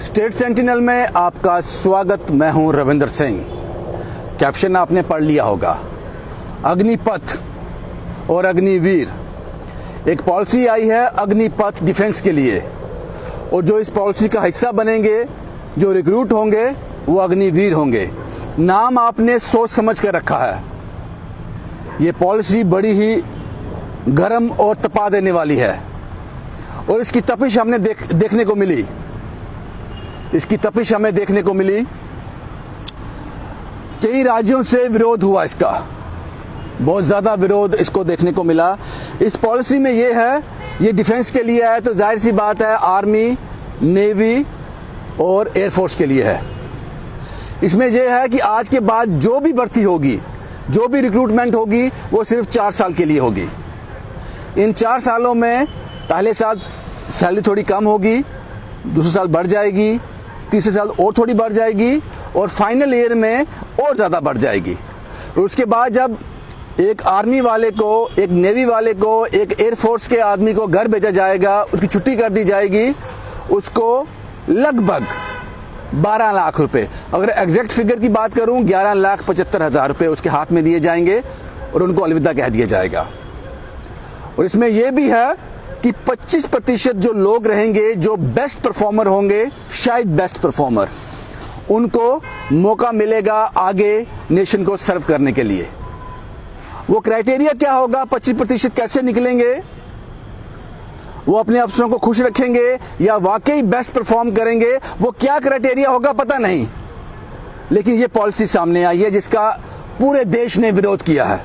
State sentinel में आपका स्वागत। मैं हूं रविंदर सिंह। कैप्शन आपने पढ़ लिया होगा, अग्निपथ और अग्निवीर। एक पॉलिसी आई है अग्निपथ डिफेंस के लिए, और जो इस पॉलिसी का हिस्सा बनेंगे, जो रिक्रूट होंगे, वो अग्निवीर होंगे। नाम आपने सोच समझ कर रखा है। ये पॉलिसी बड़ी ही गर्म और तपा देने वाली है, और इसकी तपिश हमने देखने को मिली। इसकी तपिश हमें देखने को मिली। कई राज्यों से विरोध हुआ, इसका बहुत ज़्यादा विरोध इसको देखने को मिला। इस पॉलिसी में ये है, ये डिफेंस के लिए है, तो जाहिर सी बात है आर्मी, नेवी और एयरफोर्स के लिए है। इसमें यह है कि आज के बाद जो भी भर्ती होगी, जो भी रिक्रूटमेंट होगी, वो सिर्फ 4 साल के लिए होगी। इन 4 सालों में पहले साल सैलरी थोड़ी कम होगी, दूसरे साल बढ़ जाएगी, तीसरे साल और थोड़ी बढ़ जाएगी, और फाइनल ईयर में और ज़्यादा बढ़ जाएगी। और उसके बाद जब एक आर्मी वाले को, एक नेवी वाले को, एक एयरफोर्स के आदमी को घर भेजा जाएगा, उसकी छुट्टी कर दी जाएगी, उसको लगभग 12 लाख रुपए, अगर एग्जैक्ट फिगर की बात करूं 11,75,000 रुपये उसके हाथ में दिए जाएंगे और उनको अलविदा कह दिया जाएगा। और इसमें यह भी है कि 25% जो लोग रहेंगे, जो बेस्ट परफॉर्मर होंगे, शायद बेस्ट परफॉर्मर, उनको मौका मिलेगा आगे नेशन को सर्व करने के लिए। वो क्राइटेरिया क्या होगा, 25% कैसे निकलेंगे, वो अपने अफसरों को खुश रखेंगे या वाकई बेस्ट परफॉर्म करेंगे, वो क्या क्राइटेरिया होगा पता नहीं। लेकिन ये पॉलिसी सामने आई है जिसका पूरे देश ने विरोध किया है।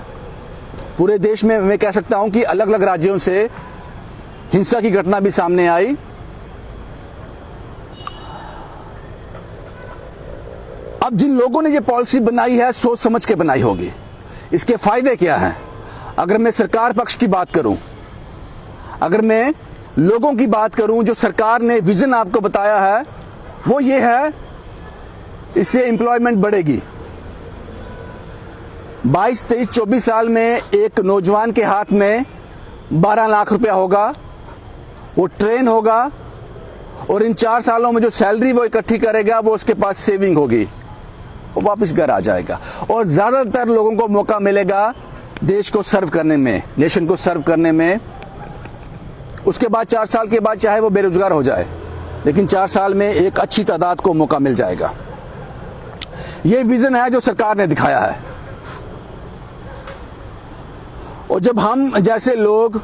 पूरे देश में मैं कह सकता हूं कि अलग अलग राज्यों से हिंसा की घटना भी सामने आई। अब जिन लोगों ने ये पॉलिसी बनाई है, सोच समझ के बनाई होगी। इसके फायदे क्या हैं? अगर मैं सरकार पक्ष की बात करूं, अगर मैं लोगों की बात करूं, जो सरकार ने विजन आपको बताया है, वो ये है, इससे एम्प्लॉयमेंट बढ़ेगी। 22, 23, 24 साल में एक नौजवान के हाथ में 12 लाख रुपया होगा, वो ट्रेन होगा, और इन 4 सालों में जो सैलरी वो इकट्ठी करेगा, वो उसके पास सेविंग होगी, वो वापस घर आ जाएगा। और ज़्यादातर लोगों को मौका मिलेगा देश को सर्व करने में, नेशन को सर्व करने में। उसके बाद 4 साल के बाद चाहे वो बेरोजगार हो जाए, लेकिन 4 साल में एक अच्छी तादाद को मौका मिल जाएगा। ये विजन है जो सरकार ने दिखाया है। और जब हम जैसे लोग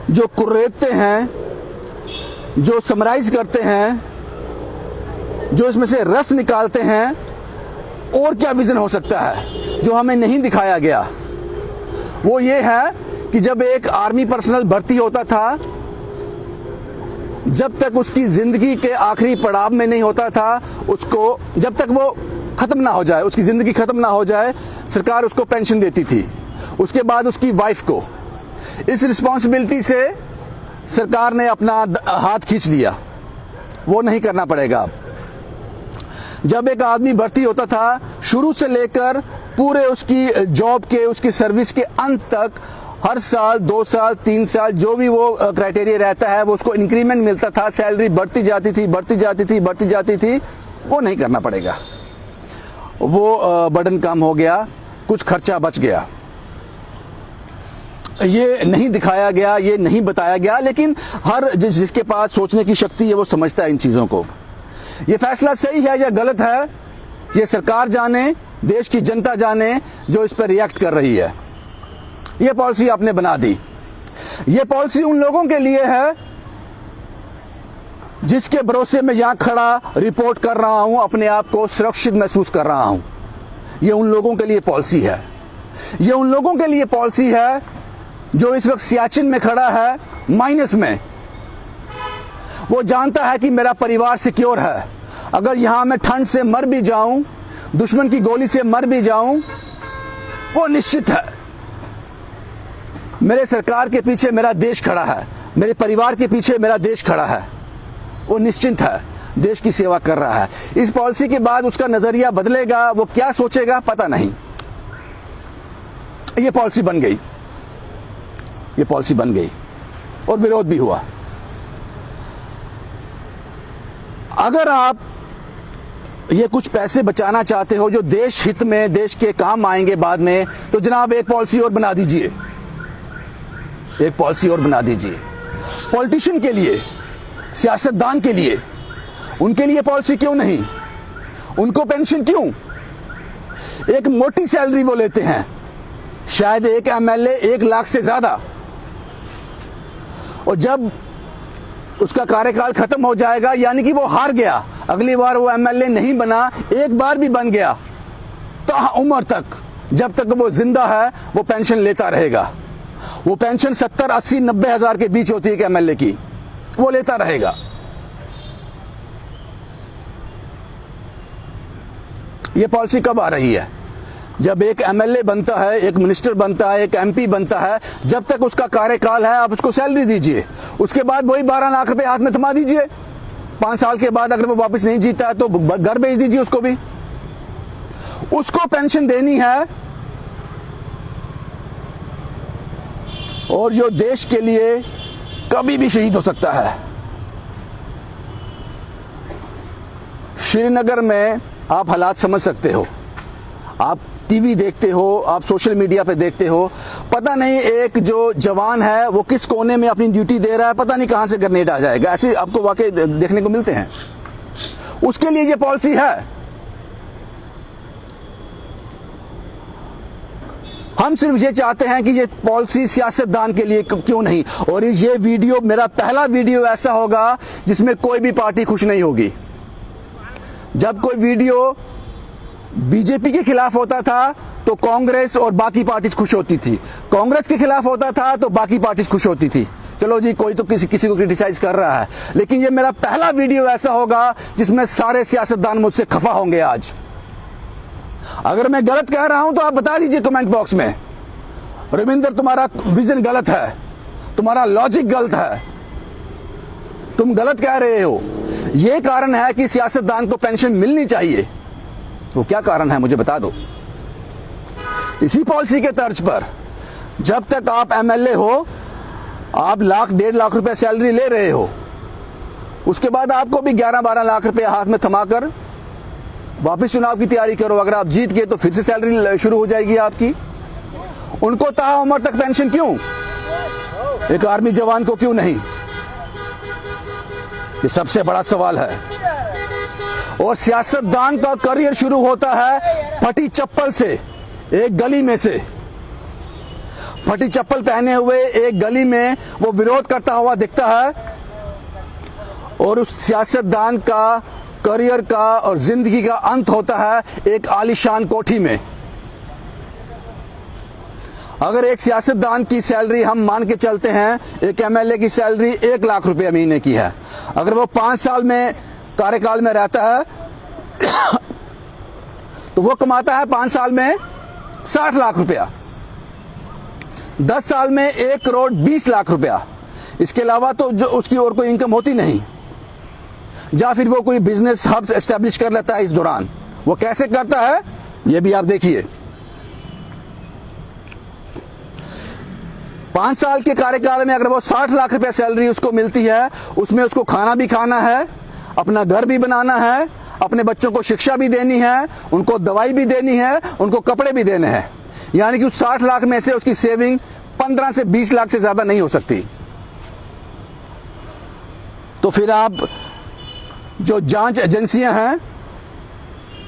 जो कुर्रेदते हैं, जो समराइज करते हैं, जो इसमें से रस निकालते हैं, और क्या विजन हो सकता है जो हमें नहीं दिखाया गया, वो ये है कि जब एक आर्मी पर्सनल भर्ती होता था, जब तक उसकी जिंदगी के आखिरी पड़ाव में नहीं होता था, उसको जब तक वो खत्म ना हो जाए, उसकी जिंदगी खत्म ना हो जाए, सरकार उसको पेंशन देती थी। उसके बाद उसकी वाइफ को। इस रिस्पॉन्सिबिलिटी से सरकार ने अपना हाथ खींच लिया, वो नहीं करना पड़ेगा अब। जब एक आदमी भर्ती होता था, शुरू से लेकर पूरे उसकी जॉब के, उसकी सर्विस के अंत तक, हर साल 2 साल 3 साल जो भी वो क्राइटेरिया रहता है, वो उसको इंक्रीमेंट मिलता था, सैलरी बढ़ती जाती थी, बढ़ती जाती थी, बढ़ती जाती थी। वो नहीं करना पड़ेगा, वो बर्डन कम हो गया, कुछ खर्चा बच गया। ये नहीं दिखाया गया, ये नहीं बताया गया, लेकिन हर जिसके पास सोचने की शक्ति है, वो समझता है इन चीज़ों को। ये फैसला सही है या गलत है, ये सरकार जाने, देश की जनता जाने, जो इस पर रिएक्ट कर रही है। ये पॉलिसी आपने बना दी। ये पॉलिसी उन लोगों के लिए है जिसके भरोसे में यहाँ खड़ा रिपोर्ट कर रहा हूँ, अपने आप को सुरक्षित महसूस कर रहा हूँ। ये उन लोगों के लिए पॉलिसी है। ये उन लोगों के लिए पॉलिसी है जो इस वक्त सियाचिन में खड़ा है, माइनस में। वो जानता है कि मेरा परिवार सिक्योर है। अगर यहाँ मैं ठंड से मर भी जाऊं, दुश्मन की गोली से मर भी जाऊं, वो निश्चित है मेरे सरकार के पीछे मेरा देश खड़ा है, मेरे परिवार के पीछे मेरा देश खड़ा है। वो निश्चिंत है, देश की सेवा कर रहा है। इस पॉलिसी के बाद उसका नजरिया बदलेगा, वो क्या सोचेगा पता नहीं। ये पॉलिसी बन गई, ये पॉलिसी बन गई और विरोध भी हुआ। अगर आप ये कुछ पैसे बचाना चाहते हो जो देश हित में, देश के काम आएंगे बाद में, तो जनाब एक पॉलिसी और बना दीजिए, एक पॉलिसी और बना दीजिए। पॉलिटिशियन के लिए, सियासतदान के लिए, उनके लिए पॉलिसी क्यों नहीं? उनको पेंशन क्यों? एक मोटी सैलरी वो लेते हैं, शायद एक एमएलए 1 लाख से ज्यादा, और जब उसका कार्यकाल खत्म हो जाएगा, यानी कि वो हार गया, अगली बार वो एमएलए नहीं बना, एक बार भी बन गया, तो उम्र तक, जब तक वो जिंदा है, वो पेंशन लेता रहेगा। वो पेंशन 70, 80, 90 हजार के बीच होती है कि एमएलए की, वो लेता रहेगा। ये पॉलिसी कब आ रही है? जब एक एमएलए बनता है, एक मिनिस्टर बनता है, एक एमपी बनता है, जब तक उसका कार्यकाल है आप उसको सैलरी दीजिए, उसके बाद वही 12 लाख रुपए हाथ में थमा दीजिए। 5 साल के बाद अगर वो वापस नहीं जीता है तो घर भेज दीजिए उसको भी। उसको पेंशन देनी है, और जो देश के लिए कभी भी शहीद हो सकता है। श्रीनगर में आप हालात समझ सकते हो, आप टीवी देखते हो, आप सोशल मीडिया पे देखते हो, पता नहीं एक जो जवान है वो किस कोने में अपनी ड्यूटी दे रहा है, पता नहीं कहां से ग्रेनेड आ जाएगा, ऐसे आपको वाकई देखने को मिलते हैं। उसके लिए ये पॉलिसी है। हम सिर्फ ये चाहते हैं कि ये पॉलिसी सियासतदान के लिए क्यों नहीं। और ये वीडियो मेरा पहला वीडियो ऐसा होगा जिसमें कोई भी पार्टी खुश नहीं होगी। जब कोई वीडियो बीजेपी के खिलाफ होता था तो कांग्रेस और बाकी पार्टी खुश होती थी, कांग्रेस के खिलाफ होता था तो बाकी पार्टी खुश होती थी। चलो जी, कोई तो किसी को क्रिटिसाइज कर रहा है, लेकिन ये मेरा पहला वीडियो ऐसा होगा जिसमें सारे सियासतदान मुझसे खफा होंगे आज। अगर मैं गलत कह रहा हूं तो आप बता दीजिए कमेंट बॉक्स में, रविंदर तुम्हारा विजन गलत है, तुम्हारा लॉजिक गलत है, तुम गलत कह रहे हो। यह कारण है कि सियासतदान को पेंशन मिलनी चाहिए। तो क्या कारण है मुझे बता दो। इसी पॉलिसी के तर्ज पर जब तक आप एमएलए हो, आप 1 लाख 1.5 लाख रुपए सैलरी ले रहे हो, उसके बाद आपको भी 11-12 लाख रुपए हाथ में थमाकर वापस चुनाव की तैयारी करो। अगर आप जीत गए तो फिर से सैलरी शुरू हो जाएगी आपकी। उनको ताउम्र तक पेंशन क्यों? एक आर्मी जवान को क्यों नहीं? ये सबसे बड़ा सवाल है। और सियासतदान का करियर शुरू होता है फटी चप्पल से, एक गली में से। फटी चप्पल पहने हुए एक गली में वो विरोध करता हुआ दिखता है, और उस सियासतदान का करियर का और जिंदगी का अंत होता है एक आलीशान कोठी में। अगर एक सियासतदान की सैलरी हम मान के चलते हैं, एक एमएलए की सैलरी 1 लाख रुपए महीने की है, अगर वो 5 साल में कार्यकाल में रहता है तो वो कमाता है 5 साल में 60 लाख रुपया, 10 साल में 1 करोड़ 20 लाख रुपया। इसके अलावा तो जो उसकी और कोई इनकम होती नहीं। या फिर वो कोई बिजनेस हब एस्टेब्लिश कर लेता है इस दौरान। वो कैसे करता है ये भी आप देखिए। 5 साल के कार्यकाल में अगर वो 60 लाख रुपए सैलरी उसको मिलती है, उसमें उसको खाना भी खाना है, अपना घर भी बनाना है, अपने बच्चों को शिक्षा भी देनी है, उनको दवाई भी देनी है, उनको कपड़े भी देने हैं। यानी कि उस 60 लाख में से उसकी सेविंग 15 से 20 लाख से ज्यादा नहीं हो सकती। तो फिर आप जो जांच एजेंसियां हैं,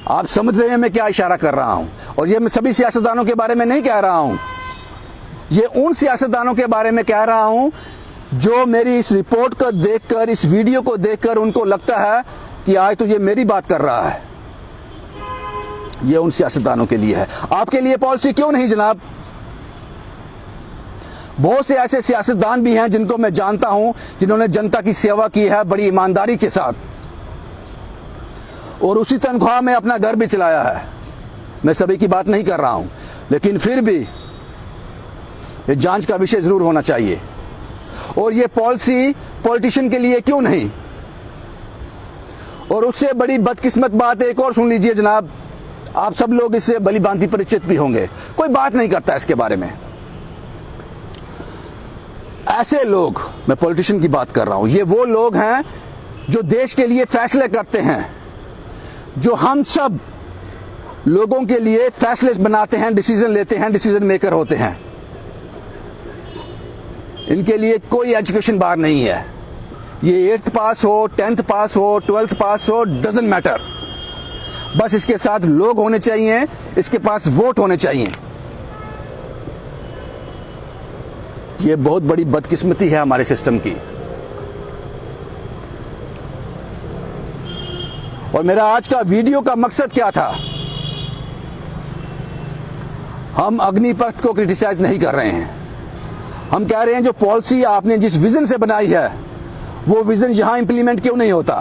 आप समझ रहे हैं मैं क्या इशारा कर रहा हूं। और ये मैं सभी सियासतदानों के बारे में नहीं कह रहा हूं, ये उन सियासतदानों के बारे में कह रहा हूं जो मेरी इस रिपोर्ट को देखकर, इस वीडियो को देखकर उनको लगता है कि आज तो ये मेरी बात कर रहा है। ये उन सियासतदानों के लिए है। आपके लिए पॉलिसी क्यों नहीं जनाब? बहुत से ऐसे सियासतदान भी हैं जिनको मैं जानता हूं, जिन्होंने जनता की सेवा की है बड़ी ईमानदारी के साथ, और उसी तनख्वाह में अपना घर भी चलाया है। मैं सभी की बात नहीं कर रहा हूं, लेकिन फिर भी ये जांच का विषय जरूर होना चाहिए। और ये पॉलिसी पॉलिटिशियन के लिए क्यों नहीं? और उससे बड़ी बदकिस्मत बात एक और सुन लीजिए जनाब, आप सब लोग इससे भली भांति परिचित भी होंगे, कोई बात नहीं करता इसके बारे में। ऐसे लोग, मैं पॉलिटिशियन की बात कर रहा हूं, ये वो लोग हैं जो देश के लिए फैसले करते हैं, जो हम सब लोगों के लिए फैसले बनाते हैं, डिसीजन लेते हैं, डिसीजन मेकर होते हैं, इनके लिए कोई एजुकेशन बार नहीं है। ये 8th पास हो, 10th पास हो, 12th पास हो, डजंट मैटर। बस इसके साथ लोग होने चाहिए, इसके पास वोट होने चाहिए। ये बहुत बड़ी बदकिस्मती है हमारे सिस्टम की। और मेरा आज का वीडियो का मकसद क्या था? हम अग्निपथ को क्रिटिसाइज नहीं कर रहे हैं। हम कह रहे हैं जो पॉलिसी आपने जिस विजन से बनाई है, वो विजन यहां इंप्लीमेंट क्यों नहीं होता?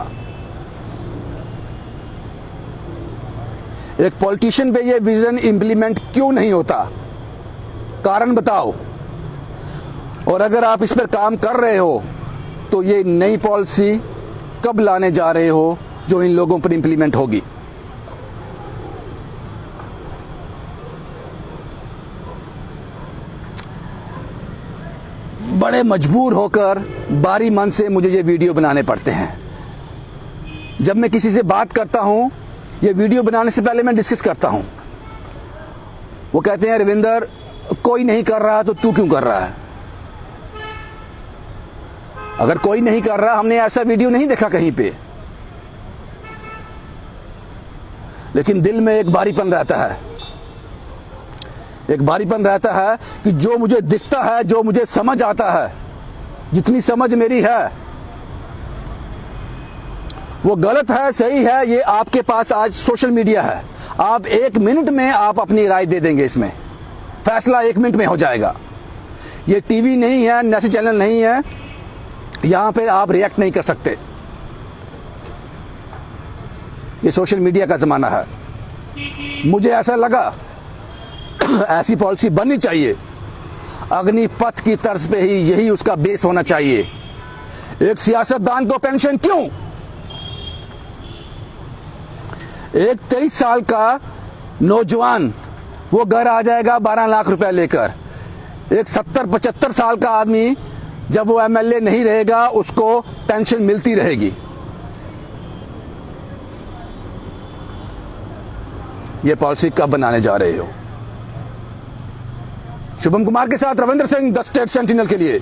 एक पॉलिटिशियन पे ये विजन इंप्लीमेंट क्यों नहीं होता? कारण बताओ। और अगर आप इस पर काम कर रहे हो तो ये नई पॉलिसी कब लाने जा रहे हो जो इन लोगों पर इंप्लीमेंट होगी? बड़े मजबूर होकर बारी मन से मुझे ये वीडियो बनाने पड़ते हैं। जब मैं किसी से बात करता हूं, ये वीडियो बनाने से पहले मैं डिस्कस करता हूं। वो कहते हैं रविंदर, कोई नहीं कर रहा तो तू क्यों कर रहा है? अगर कोई नहीं कर रहा, हमने ऐसा वीडियो नहीं देखा कहीं पे। लेकिन दिल में एक भारीपन रहता है, एक भारीपन रहता है कि जो मुझे दिखता है, जो मुझे समझ आता है, जितनी समझ मेरी है वो गलत है, सही है, ये आपके पास आज सोशल मीडिया है। आप 1 मिनट में आप अपनी राय दे देंगे, इसमें फैसला 1 मिनट में हो जाएगा। ये टीवी नहीं है, नेशनल चैनल नहीं है, यहां पे आप रिएक्ट नहीं कर सकते। ये सोशल मीडिया का जमाना है। मुझे ऐसा लगा ऐसी पॉलिसी बननी चाहिए। अग्निपथ की तर्ज पे ही यही उसका बेस होना चाहिए। एक सियासतदान को पेंशन क्यों? एक 23 साल का नौजवान वो घर आ जाएगा 12 लाख रुपए लेकर। एक 70-75 साल का आदमी जब वो एमएलए नहीं रहेगा, उसको पेंशन मिलती रहेगी। ये पॉलिसी कब बनाने जा रहे हो? शुभम कुमार के साथ Ravindra Singh, the state sentinel के लिए।